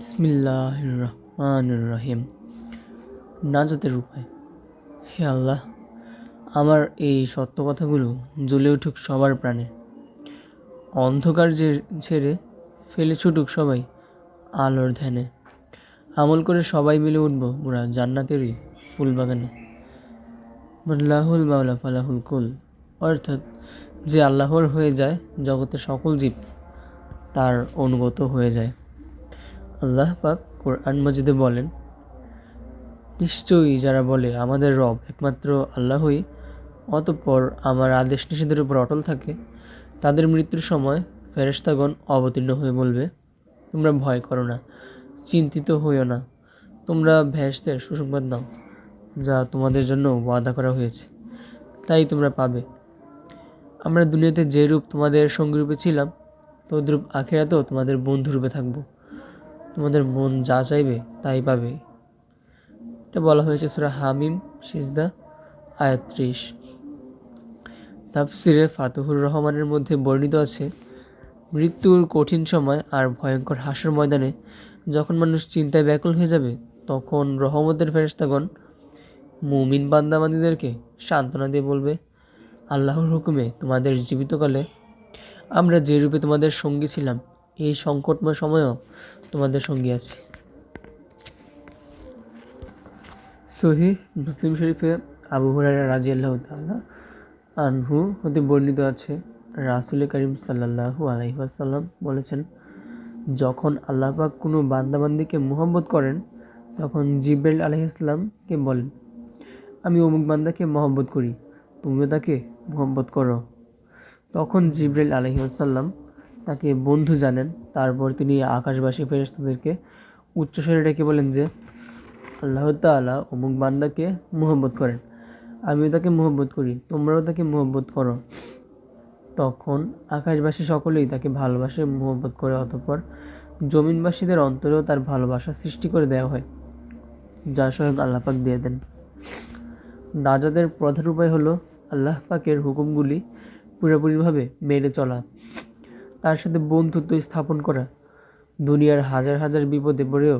বিসমিল্লাহির রহমানির রহিম। নাজাতের উপায়। হে আল্লাহ, আমার এই সত্য কথাগুলো জ্বলে উঠুক সবার প্রাণে। অন্ধকার ছেড়ে ফেলে ছুটুক সবাই আলোর ধ্যানে। আমল করে সবাই মিলে উঠব ওরা জান্নাতেরই ফুলবাগানে। লাহুল মাওলা ফালাহুল কুল, অর্থাৎ যে আল্লাহর হয়ে যায়, জগতের সকল জীব তার অনুগত হয়ে যায়। আল্লাহ পাক কোরআন মাজিদে বলেন, নিশ্চয়ই যারা বলে আমাদের রব একমাত্র আল্লাহই, অতঃপর আমার আদেশ নিষেধের উপর অটল থাকে, তাদের মৃত্যুর সময় ফেরেশতাগণ অবতীর্ণ হয়ে বলবে, তোমরা ভয় করো না, চিন্তিত হইও না, তোমরা ভেহেশতের সুসংবাদ নাও, যা তোমাদের জন্য ওয়াদা করা হয়েছে, তাই তোমরা পাবে। আমরা দুনিয়াতে যে রূপ তোমাদের সঙ্গীরূপে ছিলাম, তদ্রূপ আখিরাতেও তোমাদের বন্ধুরূপে থাকবো। তোমাদের মন যা চাইবে তাই পাবে। এটা বলা হয়েছে সূরা হামিম সিজদা আয়াত 30। তাফসিরে ফাতুহুর রহমানের মধ্যে বর্ণিত আছে, মৃত্যুর কঠিন সময় আর ভয়ঙ্কর হাসর ময়দানে যখন মানুষ চিন্তায় ব্যাকুল হয়ে যাবে, তখন রহমতের ফেরেশতাগণ মুমিন বান্দাবান্দীদেরকে সান্ত্বনা দিয়ে বলবে, আল্লাহর হুকুমে তোমাদের জীবিতকালে আমরা যে রূপে তোমাদের সঙ্গী ছিলাম, এই সংকটময় সময়েও তোমাদের সঙ্গী আছি। সহিহ মুসলিম শরীফে আবু হুরায়রা রাদিয়াল্লাহু তাআলা আনহু হতে বর্ণিত আছে, রাসূল করিম সাল্লাল্লাহু আলাইহি ওয়াসাল্লাম বলেছেন, যখন আল্লাহ পাক কোনো বান্দাবান্দিকে মুহাব্বত করেন, তখন জিবরাইল আলাইহিস সালামকে বলেন, আমি অমুক বান্দাকে মহব্বত করি, তুমিও তাকে মহব্বত করো। তখন জিবরাইল আলাইহিস সালাম তাকে বন্ধু জানেন। তারপর তিনি আকাশবাসী ফেরেশতাদেরকে উচ্চস্বরে ডেকে বলেন যে, আল্লাহ তাআলা অমুক বান্দাকে মহব্বত করেন, আমিও তাকে মহব্বত করি, তোমরাও তাকে মহব্বত করো। তখন আকাশবাসী সকলেই তাকে ভালোবাসে, মহব্বত করে। অতঃপর জমিনবাসীদের অন্তরেও তার ভালোবাসা সৃষ্টি করে দেওয়া হয়, যা স্বয়ং আল্লাহ পাক দিয়ে দেন। নাজাতের প্রধান উপায় হলো আল্লাহ পাকের হুকুমগুলি পুরোপুরিভাবে মেনে চলা, তার সাথে বন্ধুত্ব স্থাপন করা। দুনিয়ার হাজার হাজার বিপদে পড়েও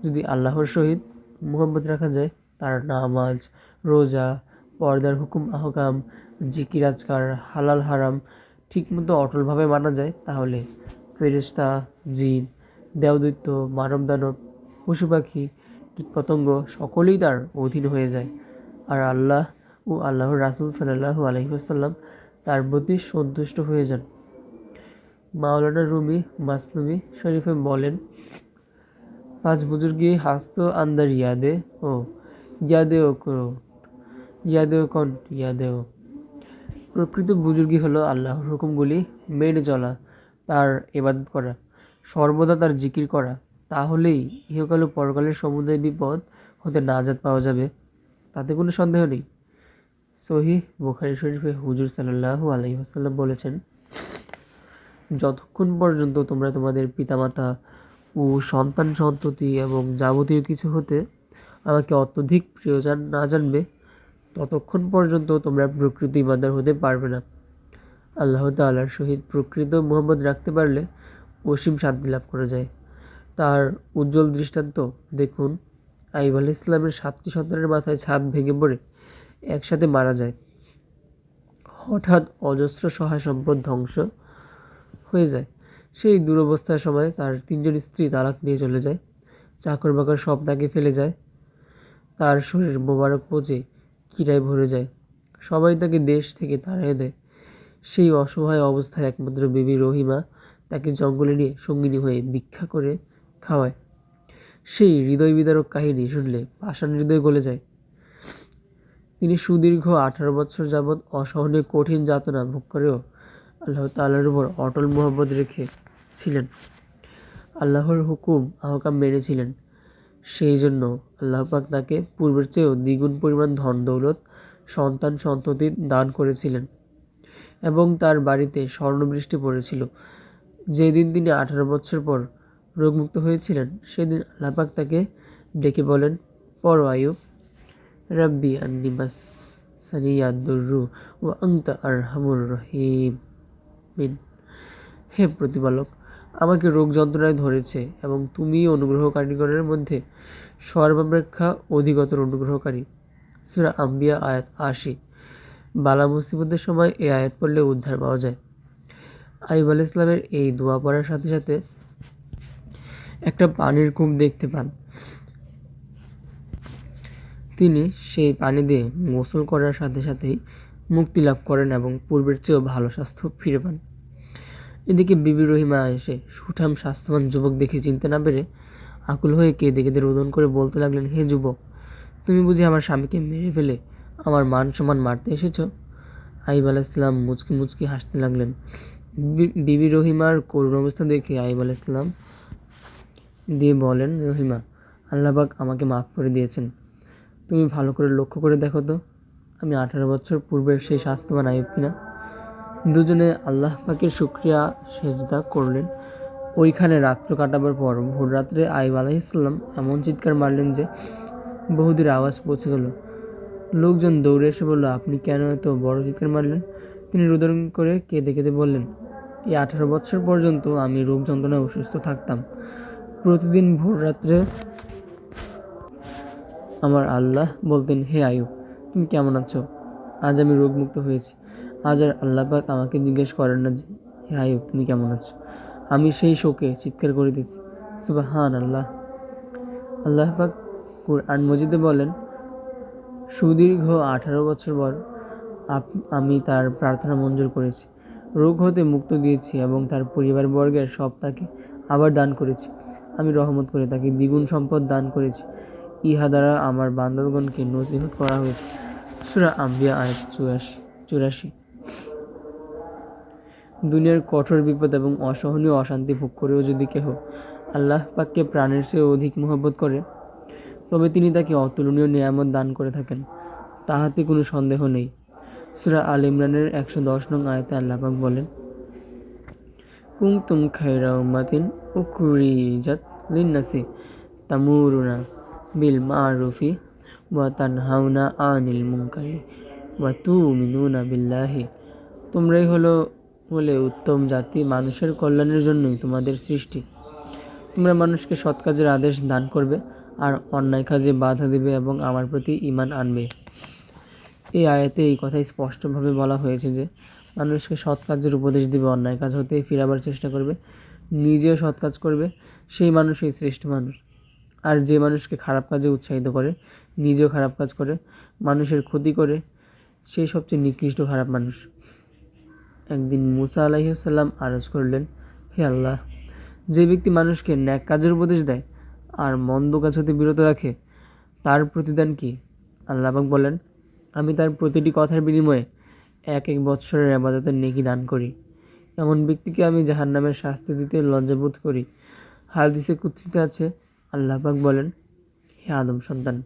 যদি আল্লাহর সহিত মুহাব্বত রাখা যায়, তার নামাজ, রোজা, পর্দার হুকুম আহকাম, জিকির আজকার, হালাল হারাম ঠিকমতো অটলভাবে মানা যায়, তাহলে ফেরেশতা, জিন, দেবদৈত্য, মানব দানব, পশু পাখি, কীটপতঙ্গ সকলেই তার অধীন হয়ে যায়। আর আল্লাহ ও আল্লাহর রাসূল সাল্লাল্লাহু আলাইহি ওয়াসাল্লাম তার প্রতি সন্তুষ্ট হয়ে যান। মাওলানা রুমি মাসনুবি শরীফে বলেন, 5 বুজুর্গি হাস্ত আন্দার ইয়াদে ও ইয়াদেও করো, ইয়াদেও কন ইয়াদেও। প্রকৃত বুজুর্গি হলো আল্লাহর হুকুমগুলি মেনে চলা, তার ইবাদত করা, সর্বদা তার জিকির করা। তাহলেই ইহকাল ও পরকালের সমুদয় বিপদ হতে নাজাত পাওয়া যাবে, তাতে কোনো সন্দেহ নেই। সহিহ বুখারী শরীফে হুজুর সাল্লাল্লাহু আলাইহি ওয়াসাল্লাম বলেছেন, যতক্ষণ পর্যন্ত তোমরা তোমাদের পিতামাতা ও সন্তান সন্ততি এবং যাবতীয় কিছু হতে আমাকে অত্যধিক প্রিয় না জানবে, ততক্ষণ পর্যন্ত তোমরা প্রকৃত ইমানদার হতে পারবে না। আল্লাহ তাআলার সহিত প্রকৃত মুহাব্বত রাখতে পারলে অসীম শান্তি লাভ করা যায়। তার উজ্জ্বল দৃষ্টান্ত দেখুন। আইয়ুব আলাইহিস সালামের 7টি সন্তানের মাথায় ছাদ ভেঙে পড়ে একসাথে মারা যায়। হঠাৎ অজস্র সহায় সম্পদ ধ্বংস হয়ে যায়। সেই দুরবস্থার সময় তার 3জন স্ত্রী তালাক নিয়ে চলে যায়। চাকর বাকর সব তাকে ফেলে যায়। তার শরীর মোবারক পচে কিরায় ভরে যায়। সবাই তাকে দেশ থেকে তাড়িয়ে দেয়। সেই অসহায় অবস্থায় একমাত্র বিবি রহিমা তাকে জঙ্গলে নিয়ে সঙ্গিনী হয়ে ভিক্ষা করে খাওয়ায়। সেই হৃদয় বিদারক কাহিনী শুনলে পাষাণ হৃদয় গলে যায়। তিনি সুদীর্ঘ 18 বছর যাবৎ অসহনীয় কঠিন যাতনা ভোগ করেও আল্লাহ তাআলার উপর অটল মুহাব্বত রেখেছিলেন, আল্লাহর হুকুম আহকাম মেনেছিলেন। সেই জন্য আল্লাহ পাক তাকে পূর্বের চেয়েও দ্বিগুণ পরিমাণ ধন দৌলত, সন্তান সন্ততি দান করেছিলেন এবং তার বাড়িতে স্বর্ণবৃষ্টি পড়েছিল। যেদিন তিনি 18 বছর পর রোগমুক্ত হয়েছিলেন, সেদিন আল্লাহ পাক তাকে ডেকে বলেন, পড়ো আইয়ুব, রাব্বি আন্নি মাসসানিয়া দুররু ওয়া আনতা আরহামুর রাহিমিন। হে প্রতিপালক, আমাকে রোগ যন্ত্রণায় ধরেছে এবং তুমি অনুগ্রহকারীগণের মধ্যে সর্বাপেক্ষা অধিকতর অনুগ্রহকারী। সূরা আম্বিয়া আয়াত ৮০। বালা মুসিবতের সময় এই আয়াত পড়লে উদ্ধার পাওয়া যায়। আইয়ুব আলাইহিস সালামের এই দোয়া পড়ার সাথে সাথে একটা পানির কূপ দেখতে পান। তিনি সেই পানি দিয়ে গোসল করার সাথে সাথেই মুক্তি লাভ করেন এবং পূর্বের চেয়েও ভালো স্বাস্থ্য ফিরে পান। এদিকে বিবি রহিমা এসে সুঠাম স্বাস্থ্যবান যুবক দেখে চিনতে না পেরে আকুল হয়ে কেঁদে কেঁদে রোদন করে বলতে লাগলেন, হে যুবক, তুমি বুঝি আমার স্বামীকে মেরে ফেলে আমার মান সম্মান মারতে এসেছ? আইয়ুব আলাইহিস সালাম মুচকি মুচকি হাসতে লাগলেন। বিবি রহিমার করুণ অবস্থা দেখে আইয়ুব আলাইহিস সালাম দিয়ে বলেন, রহিমা, আল্লাহ পাক আমাকে মাফ করে দিয়েছেন। তুমি ভালো করে লক্ষ্য করে দেখো তো, আমি 18 বছর পূর্বের সেই স্বাস্থ্যবান আইয়ুব কিনা। দুজনে আল্লাহ পাকের শুকরিয়া সেজদা করলেন। ওইখানে রাত্র কাটাবার পর ভোর রাত্রে আইয়ুব আলাইহিস সালাম এমন চিৎকার মারলেন যে বহুদূর আওয়াজ পৌঁছে গেল। লোকজন দৌড়ে এসে বলল, আপনি কেন এত বড় চিৎকার মারলেন? তিনি রোদন করে কেঁদে কেঁদে বললেন, এই 18 বছর পর্যন্ত আমি রোগ যন্ত্রণায় অসুস্থ থাকতাম। প্রতিদিন ভোর রাত্রে আমার আল্লাহ বলতেন, হে আইয়ুব, তুমি কেমন আছো? আজ আমি রোগমুক্ত হয়েছি। আজ আর আল্লাহ পাক আমাকে জিজ্ঞেস করেন না যে, হে আইয়ুব, তুমি কেমন আছো? আমি সেই শোকে চিৎকার করে দিয়েছি। সুবহানাল্লাহ। আল্লাহ পাক কুরআন মজিদে বলেন, সুদীর্ঘ 18 বছর পর আমি তার প্রার্থনা মঞ্জুর করেছি, রোগ হতে মুক্ত দিয়েছি এবং তার পরিবারবর্গের সব তাকে আবার দান করেছি। আমি রহমত করে তাকে দ্বিগুণ সম্পদ দান করেছি। ইহা দ্বারা আমার বান্দাগণকে নসিহত করা হয়েছে। সূরা আম্বিয়া আয়াত 84। দুনিয়ার কঠোর বিপদ এবং অসহনীয় অশান্তি ভোগ করেও যদি কেহ আল্লাহ পাককে প্রাণের চেয়ে অধিক মহব্বত করে, তবে তিনি তাকে অতুলনীয় নিয়ামত দান করে থাকেন, তাহাতে কোনো সন্দেহ নেই। সূরা আল ইমরানের 110 নং আয়াতে আল্লাহ পাক বলেন, কুনতুম খায়রা উম্মাতিন উখরিজাত লিন-নাসি তামুরুনা বিল মা'রুফি ওয়া তানহাউনা আনিল মুনকারি ওয়া তু'মিনুনা বিল্লাহি। তোমরাই হলে উত্তম জাতি, মানুষের কল্যাণের জন্যই তোমাদের সৃষ্টি। তোমরা মানুষকে সৎ কাজের আদেশ দান করবে আর অন্যায় কাজে বাধা দেবে এবং আমার প্রতি ঈমান আনবে। এই আয়াতে এই কথাই স্পষ্টভাবে বলা হয়েছে যে মানুষকে সৎ কাজের উপদেশ দিবে, অন্যায় কাজ হতে ফিরাবার চেষ্টা করবে, নিজেও সৎ কাজ করবে, সেই মানুষই শ্রেষ্ঠ মানুষ। আর যে মানুষকে খারাপ কাজে উৎসাহিত করে, নিজেও খারাপ কাজ করে, মানুষের ক্ষতি করে, সেই সবচেয়ে নিকৃষ্ট খারাপ মানুষ। একদিন মুসা আলাইহিস সালাম আরজ করলেন, হে আল্লাহ, যে ব্যক্তি মানুষকে ন্যাক কাজের উপদেশ দেয় আর মন্দ কাজ হতে বিরত রাখে, তার প্রতিদান কি? আল্লাহ পাক বলেন, আমি তার প্রতিটি কথার বিনিময়ে 1 বৎসরের ইবাদতের নেকি দান করি। এমন ব্যক্তিকে আমি জাহান্নামের শাস্তি দিতে লজ্জাবোধ করি। হাদিসে কুদসিতে আছে, আল্লাহ পাক বলেন, হে আদম সন্তান,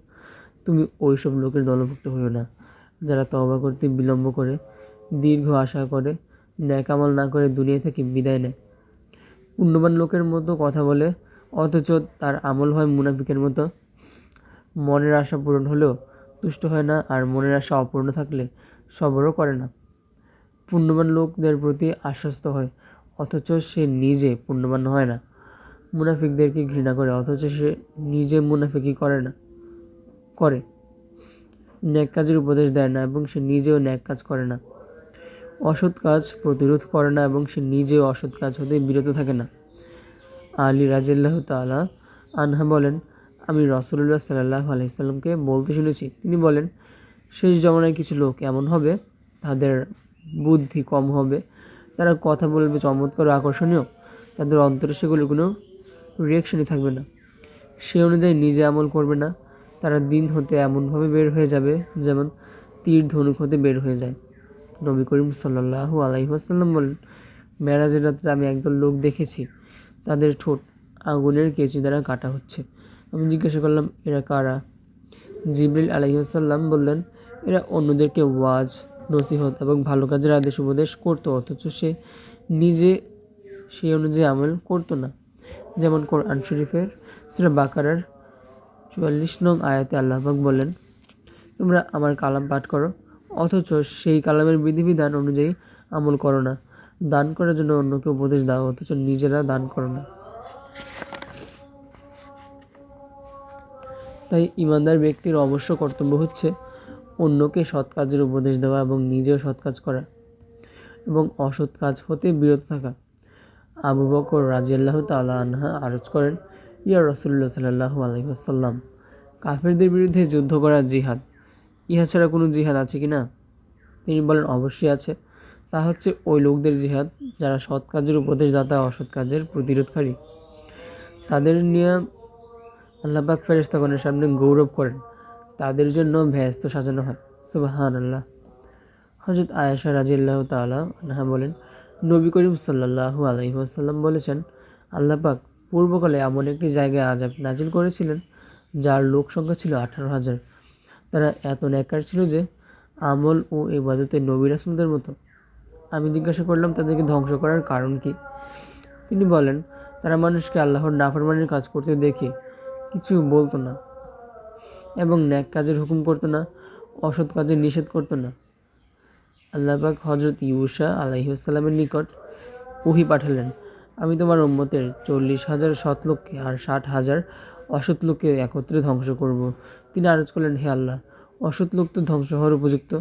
তুমি ওইসব লোকের দলভুক্ত হইও না যারা তওবা করতে বিলম্ব করে, দীর্ঘ আশা করে, ন্যাক আমল না করে দুনিয়া থেকে বিদায় নেয়। পুণ্যবান লোকের মতো কথা বলে অথচ তার আমল হয় মুনাফিকের মতো। মনের আশা পূরণ হলেও তুষ্ট হয় না, আর মনের আশা অপূর্ণ থাকলে সবরও করে না। পুণ্যবান লোকদের প্রতি আশ্বস্ত হয় অথচ সে নিজে পুণ্যবান হয় না। মুনাফিকদেরকে ঘৃণা করে অথচ সে নিজে মুনাফিকি করে। ন্যাক কাজের উপদেশ দেয় না এবং সে নিজেও ন্যাক কাজ করে না। অসৎ কাজ প্রতিরোধ করে না এবং সে নিজেও অসৎ কাজ হতে বিরত থাকে না। আলী রাদিয়াল্লাহু তাআলা আনহা বলেন, আমি রাসূলুল্লাহ সাল্লাল্লাহু আলাইহি সাল্লামকে বলতে শুনেছি, তিনি বলেন, শেষ জমানায় কিছু লোক এমন হবে, তাদের বুদ্ধি কম হবে, তারা কথা বলবে চমৎকার ও আকর্ষণীয়, তাদের অন্তরে সেগুলোর কোনো রিয়াকশনই থাকবে না, সে অনুযায়ী নিজে আমল করবে না। তারা দিন হতে এমনভাবে বের হয়ে যাবে যেমন তীর ধনুক হতে বের হয়ে যায়। নবী করিম সাল্লাল্লাহু আলাইহি ওয়াসাল্লাম বলেন, মেরাজের রাত্রে আমি একদল লোক দেখেছি, তাদের ঠোঁট আগুনের কেচি দ্বারা কাটা হচ্ছে। আমি জিজ্ঞাসা করলাম, এরা কারা? জিবরিল আলাইহিস সালাম বললেন, এরা অন্যদেরকে ওয়াজ, নসিহত এবং ভালো কাজের আদেশ উপদেশ করত অথচ সে নিজে সেই অনুযায়ী আমল করতো না। যেমন কোরআন শরীফের সূরা বাকারার 44 নং আয়াতে আল্লাহ পাক বলেন, তোমরা আমার কালাম পাঠ করো অথচ সেই কালামের বিধিবিধান অনুযায়ী আমল করো না। দান করার জন্য অন্যকে উপদেশ দাও অথচ নিজেরা দান করো না। তাই ইমানদার ব্যক্তির অবশ্য কর্তব্য হচ্ছে অন্যকে সৎ কাজের উপদেশ দেওয়া এবং নিজেও সৎ কাজ করা এবং অসৎ কাজ হতে বিরত থাকা। আবু বকর রাদিয়াল্লাহু তাআলা আনহা আরজ করেন, ইয়া রাসূলুল্লাহ সাল্লাল্লাহু আলাইহি ওয়াসাল্লাম, কাফেরদের বিরুদ্ধে যুদ্ধ করা জিহাদ, ইহা ছাড়া কোনো জিহাদ আছে কি না? তিনি বলেন, অবশ্যই আছে। তা হচ্ছে ওই লোকদের জিহাদ যারা সৎ কাজের উপদেশদাতা, অসৎ কাজের প্রতিরোধকারী। তাদের নিয়ে আল্লাহ পাক ফেরেশতাগণের সামনে গৌরব করেন, তাদের জন্য ভেস্ত সাজানো হয়। সুবহানাল্লাহ। হযরত আয়েশা রাদিয়াল্লাহু তাআলা আনহা বলেন, নবী করিম সাল্লাল্লাহু আলাইহি ওয়াসাল্লাম বলেছেন, আল্লাহ পাক পূর্বকালে এমন একটি জায়গায় আযাব নাজিল করেছিলেন যার লোক সংখ্যা ছিল 18,000। তারা এত নেককার ছিল যে আমল ও ইবাদতে নবী রাসূলদের মতো। আমি জিজ্ঞাসা করলাম, তাদেরকে ধ্বংস করার কারণ কি? তিনি বলেন, তারা মানুষকে আল্লাহর নাফরমানির কাজ করতে দেখে কিছু বলতো না এবং নেক কাজের হুকুম করতো না, অসৎ কাজের নিষেধ করতো না। আল্লাহ পাক হযরত ইউসা আলাইহিস সালামের নিকট ওহী পাঠালেন, আমি তোমার উম্মতের 40,000 সৎ লোককে আর 60,000 অসৎ লোককে একত্রে ধ্বংস করব। তিনি আরজ করলেন, হে আল্লাহ, অসৎ লোক তো ধ্বংস হওয়ার উপযুক্ত,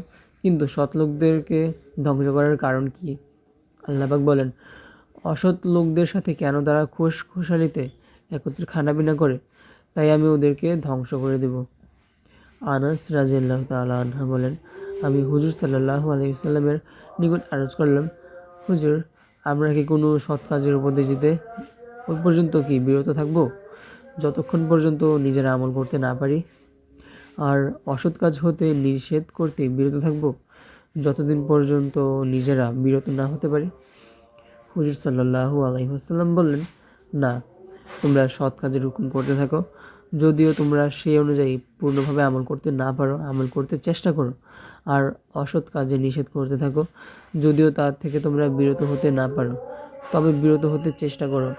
কিন্তু সৎ লোকদেরকে ধ্বংস করার কারণ কি? আল্লাহ পাক বলেন, অসৎ লোকদের সাথে কেন তারা খুশখুশালিতে একত্রে খানাপিনা করে, তাই আমি ওদেরকে ধ্বংস করে দেব। আনাস রাদিয়াল্লাহু তাআলা আনহা বলেন, আমি হুজুর সাল্লাল্লাহু আলাইহি ওয়াসাল্লামের নিকট আরজ করলাম, হুজুর, আমরা কি কোনো সৎ কাজের উপদেশ দিতে ওই পর্যন্ত কি বিরত থাকব যতক্ষণ পর্যন্ত নিজেরা আমল করতে না পারি, আর অসৎ কাজ হতে নিষেধ করতে বিরত থাকব যতদিন পর্যন্ত নিজেরা বিরত না হতে পারি? হুজুর সাল্লাল্লাহু আলাইহি ওয়াসাল্লাম বললেন, না, তোমরা সৎ কাজের হুকুম করতে থাকো, যদিও তোমরা সেই অনুযায়ী পূর্ণভাবে আমল করতে না পারো, আমল করতে চেষ্টা করো। আর অসৎ কাজে নিষেধ করতে থাকো, যদিও তার থেকে তোমরা বিরত হতে না পারো, তবে বিরত হতে চেষ্টা করো।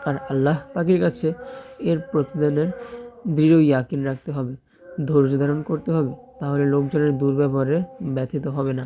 আর আল্লাহ পাকের কাছে এর প্রতিদানের দৃঢ় ইয়াকিন রাখতে হবে, ধৈর্য ধারণ করতে হবে, তাহলে লোকজনের দুর্ব্যবহারে ব্যথিত হবে না।